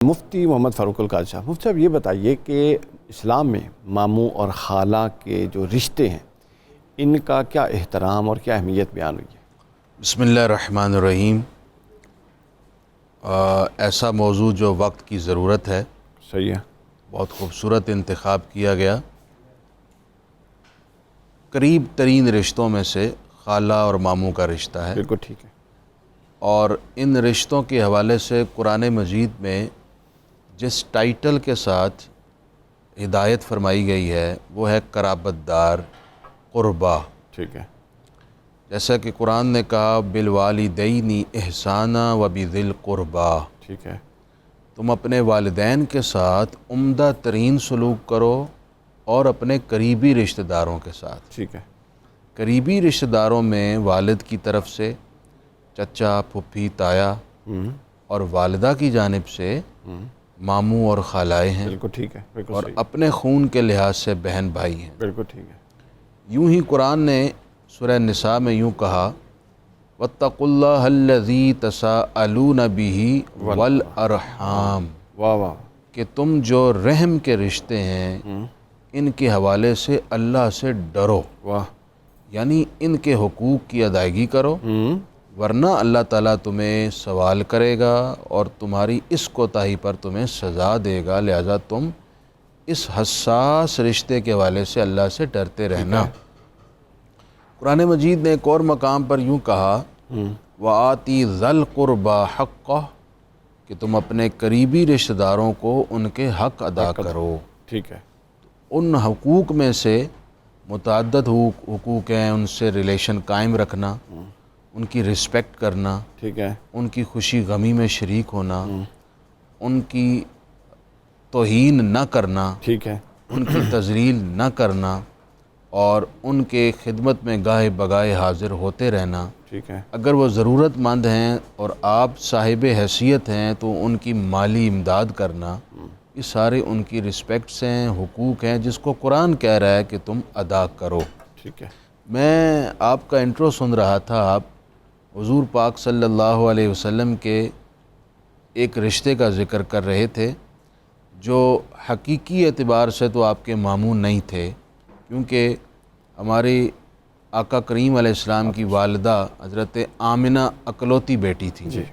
مفتی محمد فاروق القادری صاحب، مفتی صاحب یہ بتائیے کہ اسلام میں ماموں اور خالہ کے جو رشتے ہیں ان کا کیا احترام اور کیا اہمیت بیان ہوئی ہے؟ بسم اللہ الرحمن الرحیم۔ ایسا موضوع جو وقت کی ضرورت ہے، صحیح ہے، بہت خوبصورت انتخاب کیا گیا۔ قریب ترین رشتوں میں سے خالہ اور ماموں کا رشتہ ہے، بالکل ٹھیک ہے۔ اور ان رشتوں کے حوالے سے قرآن مجید میں جس ٹائٹل کے ساتھ ہدایت فرمائی گئی ہے وہ ہے قرابت دار، قربا۔ ٹھیک ہے، جیسا کہ قرآن نے کہا بالوالدین احسانا وبذی القربا، ٹھیک ہے، تم اپنے والدین کے ساتھ عمدہ ترین سلوک کرو اور اپنے قریبی رشتہ داروں کے ساتھ۔ ٹھیک ہے، قریبی رشتہ داروں میں والد کی طرف سے چچا، پھپھی، تایا، اور والدہ کی جانب سے ماموں اور خالائیں ہیں، بالکل ٹھیک ہے، بالکل اور صحیح، اپنے خون کے لحاظ سے بہن بھائی ہیں۔ بالکل ٹھیک ہے، یوں ہی قرآن نے سورہ نساء میں یوں کہا وَاتَّقُوا اللَّهَ الَّذِي تَسَاءَلُونَ بِهِ وَالْأَرْحَامَ، واہ واہ، کہ تم جو رحم کے رشتے ہیں ان کے حوالے سے اللہ سے ڈرو، واہ، یعنی ان کے حقوق کی ادائیگی کرو، ورنہ اللہ تعالیٰ تمہیں سوال کرے گا اور تمہاری اس کوتاہی پر تمہیں سزا دے گا، لہذا تم اس حساس رشتے کے حوالے سے اللہ سے ڈرتے رہنا۔ قرآن مجید نے ایک اور مقام پر یوں کہا وَآتِي ذَا الْقُرْبَى حَقَّهُ، کہ تم اپنے قریبی رشتہ داروں کو ان کے حق ادا کرو۔ ٹھیک ہے، ان حقوق میں سے متعدد حقوق ہیں، ان سے ریلیشن قائم رکھنا، ان کی رسپیکٹ کرنا، ٹھیک ہے، ان کی خوشی غمی میں شریک ہونا، ان کی توہین نہ کرنا، ٹھیک ہے، ان کی تذلیل نہ کرنا، اور ان کے خدمت میں گاہے بگاہے حاضر ہوتے رہنا۔ ٹھیک ہے، اگر وہ ضرورت مند ہیں اور آپ صاحب حیثیت ہیں تو ان کی مالی امداد کرنا، یہ سارے ان کی رسپیکٹس ہیں، حقوق ہیں، جس کو قرآن کہہ رہا ہے کہ تم ادا کرو۔ ٹھیک ہے، میں آپ کا انٹرو سن رہا تھا، آپ حضور پاک صلی اللہ علیہ وسلم کے ایک رشتے کا ذکر کر رہے تھے جو حقیقی اعتبار سے تو آپ کے ماموں نہیں تھے، کیونکہ ہماری آقا کریم علیہ السلام کی والدہ حضرت آمنہ اکلوتی بیٹی تھی، جی،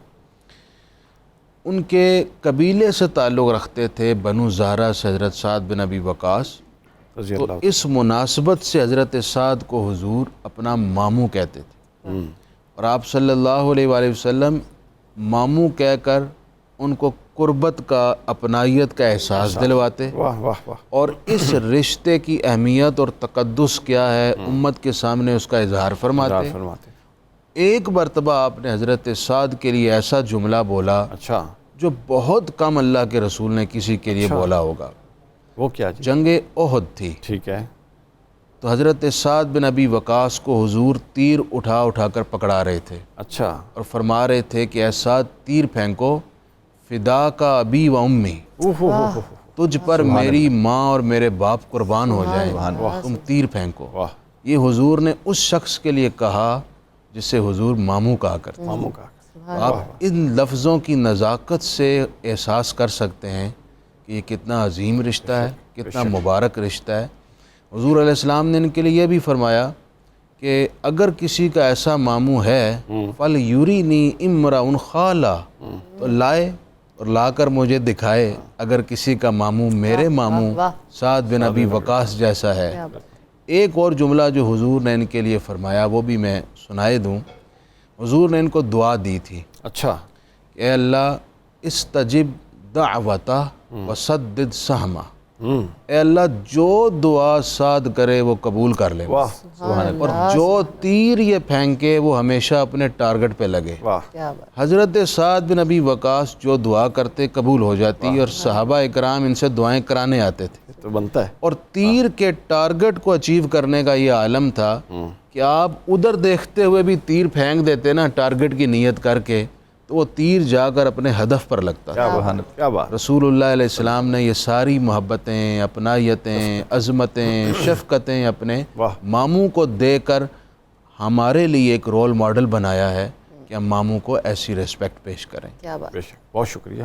ان کے قبیلے سے تعلق رکھتے تھے، بنو زہرہ سے حضرت سعد بن ابی وقاص، رضی تو اللہ، اس مناسبت سے حضرت سعد کو حضور اپنا ماموں کہتے تھے، اور آپ صلی اللہ علیہ وآلہ وسلم ماموں کہہ کر ان کو قربت کا، اپنائیت کا احساس دلواتے، واہ واہ واہ، اور اس رشتے کی اہمیت اور تقدس کیا ہے امت کے سامنے اس کا اظہار فرماتے۔ فرماتے، ایک مرتبہ آپ نے حضرت سعد کے لیے ایسا جملہ بولا اچھا، جو بہت کم اللہ کے رسول نے کسی کے لیے بولا ہوگا۔ وہ کیا جی؟ جنگ احد تھی، ٹھیک ہے، تو حضرت سعد بن ابی وقاص کو حضور تیر اٹھا اٹھا کر پکڑا رہے تھے اچھا، اور فرما رہے تھے کہ اے سعد تیر پھینکو، فدا کا ابی و امی، تجھ پر میری ماں اور میرے باپ قربان ہو جائیں، تم تیر پھینکو۔ واہ، یہ حضور نے اس شخص کے لیے کہا جسے حضور ماموں کہا کرتے ہیں۔ ماموں کا، تو آپ ان لفظوں کی نزاکت سے احساس کر سکتے ہیں کہ یہ کتنا عظیم رشتہ ہے، کتنا مبارک رشتہ ہے۔ حضور علیہ السلام نے ان کے لیے یہ بھی فرمایا کہ اگر کسی کا ایسا ماموں ہے فَلْيُرِنِي امْرَأٌ خَالَ، تو لائے اور لا کر مجھے دکھائے اگر کسی کا ماموں میرے ماموں سعد بن ابی وقاص جیسا ہے۔ ایک اور جملہ جو حضور نے ان کے لیے فرمایا وہ بھی میں سنائے دوں۔ حضور نے ان کو دعا دی تھی اچھا، کہ اے اللہ استجب دعوتہ وسدد سہمہ، اے اللہ جو دعا سعد کرے وہ قبول کر لے، واہ، اور جو تیر یہ پھینکے وہ ہمیشہ اپنے ٹارگٹ پہ لگے۔ واہ، حضرت سعد بن ابی وقاص جو دعا کرتے قبول ہو جاتی، اور صحابہ اکرام ان سے دعائیں کرانے آتے تھے، تو بنتا ہے، اور تیر کے ٹارگٹ کو اچیو کرنے کا یہ عالم تھا کہ آپ ادھر دیکھتے ہوئے بھی تیر پھینک دیتے نا ٹارگٹ کی نیت کر کے، تو وہ تیر جا کر اپنے ہدف پر لگتا تھا۔ کیا بات، رسول اللہ علیہ السلام نے یہ ساری محبتیں، اپنائیتیں، عظمتیں، شفقتیں اپنے ماموں کو دے کر ہمارے لیے ایک رول ماڈل بنایا ہے کہ ہم ماموں کو ایسی ریسپیکٹ پیش کریں۔ کیا بات، بے شک، بہت شکریہ۔